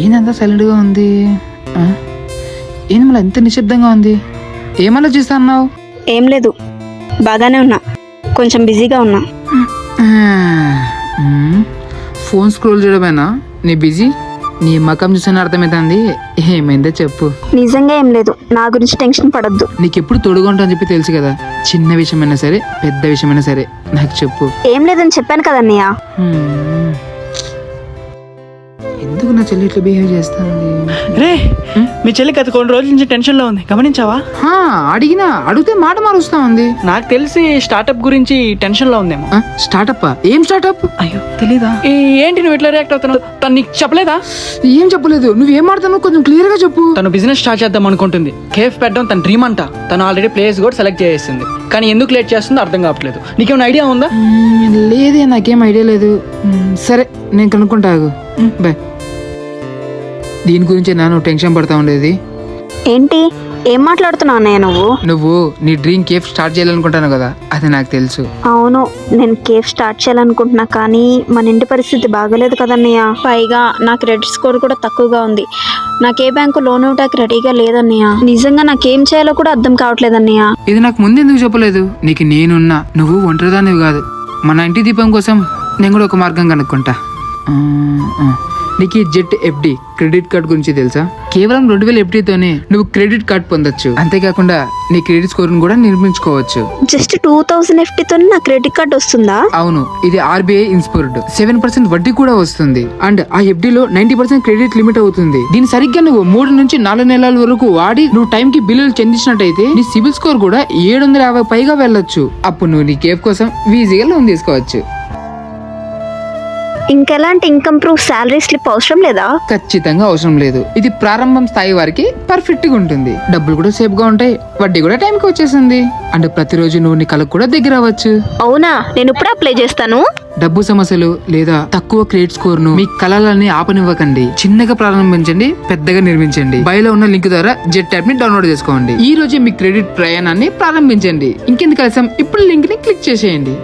ఏందంతా సైలెంట్గా ఉంది? ఏంది మళ్ళీ ఎంత నిశ్శబ్దంగా ఉంది? ఏమాలోచిస్తా అన్నావు? ఏం లేదు, బాగానే ఉన్నా, కొంచెం బిజీగా ఉన్నా. ఫోన్ స్క్రోల్ చేయడమేనా నీ బిజీ? నీ మకం చూసిన అర్థమవుతుంది. ఏమైందో చెప్పు. నిజంగా ఏం లేదు, నా గురించి టెన్షన్ పడొద్దు. నీకెప్పుడు తోడుగా ఉంటా అని చెప్పి తెలుసు కదా. చిన్న విషయమైనా సరే పెద్ద విషయమైనా సరే నాకు చెప్పు. ఏం లేదని చెప్పాను కదన్నయ్య. ఎందుకు నా చెల్లి ఇట్లా బిహేవ్ చేస్తుంది? రే, మీ చెల్లి గత కొన్ని రోజుల నుంచి టెన్షన్ లో ఉంది, గమనించావా? అడిగితే మాట మారుస్తా ఉంది. నాకు తెలిసి స్టార్ట్అప్ గురించి టెన్షన్ లో ఉందేమో. స్టార్ట్అప్? ఏం స్టార్ట్అప్? అయ్యో తెలీదా? ఏంటి నువ్వు ఇట్లా రియాక్ట్ అవుతున్నావు? తను నీకు చెప్పలేదా? ఏం చెప్పలేదు. నువ్వేం మాట్లాడుతున్నావు కొంచెం క్లియర్ గా చెప్పు. తను బిజినెస్ స్టార్ట్ చేద్దాం అనుకుంటుంది. కేఫ్ పెట్టడం తన డ్రీమ్ అంట. తను ఆల్రెడీ ప్లేస్ కూడా సెలెక్ట్ చేసింది, కానీ ఎందుకు లేట్ చేస్తుందో అర్థం కావట్లేదు. నీకేమైనా ఐడియా ఉందా? లేదే, నాకేం ఐడియా లేదు. సరే నేను కనుక్కుంటాగు. బాయ్. దీని గురించి నేను టెన్షన్ పడతా ఉండేది. ఏంటి, ఏం మాట్లాడుతున్నావు అన్నయ్య? నువ్వు నీ డ్రీమ్ కేఫ్ స్టార్ట్ చేయాలనుకుంటాను కదా, అది నాకు తెలుసు. అవును, నేను కేఫ్ స్టార్ట్ చేయాలనుకుంటున్నా, కానీ మన ఇంటి పరిస్థితి బాగలేదు కదన్నయ్య. పైగా నా క్రెడిట్ స్కోర్ కూడా తక్కువగా ఉంది. నాకే బ్యాంకు లోన్ ఇవ్వడానికి రెడీగా లేదన్నయ్య. నిజంగా నాకేం చేయాలో కూడా అర్థం కావట్లేదన్నయ్య. ఇది నాకు ముందు ఎందుకు చెప్పలేదు? నీకు నేనున్నా, నువ్వు ఒంటరిదానివి కాదు. మన ఇంటి దీపం కోసం నేను కూడా ఒక మార్గం కనుక్కుంటా. నీకు జెట్ ఎఫ్డి క్రెడిట్ కార్డ్ గురించి తెలుసా? కేవలం 2000 ఎఫ్డితోనే నువ్వు క్రెడిట్ కార్డ్ పొందొచ్చు. అంతేకాకుండా నీ క్రెడిట్ స్కోర్ కూడా నిర్మించుకోవచ్చు. జస్ట్ 2000 ఎఫ్డితో నా క్రెడిట్ కార్డ్ వస్తుందా? అవును, ఇది ఆర్బీఐ ఇన్స్పూర్డ్. 7% వడ్డీ కూడా వస్తుంది. అండ్ ఆ ఎఫ్డిలో 90% క్రెడిట్ లిమిట్ అవుతుంది. దీని సరిగ్గా నువ్వు 3 నుంచి 4 నెలల వరకు వాడి నువ్వు టైం కి బిల్లులు చెందించినట్టయితే నీ సిబిల్ స్కోర్ కూడా 750 పైగా వెళ్ళొచ్చు. అప్పుడు నువ్వు నీ కేఫ్ కోసం ఈజీగా లోన్ తీసుకోవచ్చు. ఇంకెలాంటి ఇన్కమ్ ప్రూఫ్, శాలరీ స్లిప్ అవసరం లేదా? ఖచ్చితంగా అవసరం లేదు. ఇది ప్రారంభం స్థాయి వారికి పర్ఫెక్ట్ గా ఉంటుంది. డబ్బులు కూడా సేఫ్ గా ఉంటాయి, వడ్డీ కూడా టైంకి వచ్చేసింది. అంటే ప్రతిరోజు నువ్వు నీ కళకు కూడా దగ్గర అవ్వచ్చు. అవునా? నేను ఇప్పుడు అప్లై చేస్తాను. డబ్బు సమస్యలు లేదా తక్కువ క్రెడిట్ స్కోర్ ను మీ కళలన్నీ ఆపనివ్వకండి. చిన్నగా ప్రారంభించండి, పెద్దగా నిర్మించండి. బయోలో ఉన్న లింక్ ద్వారా జెట్ యాప్ ని డౌన్లోడ్ చేసుకోండి. ఈ రోజే మీ క్రెడిట్ ప్రయాణాన్ని ప్రారంభించండి. ఇంకెందుకు కలిసాం, ఇప్పుడు లింక్ ని క్లిక్ చేసేయండి.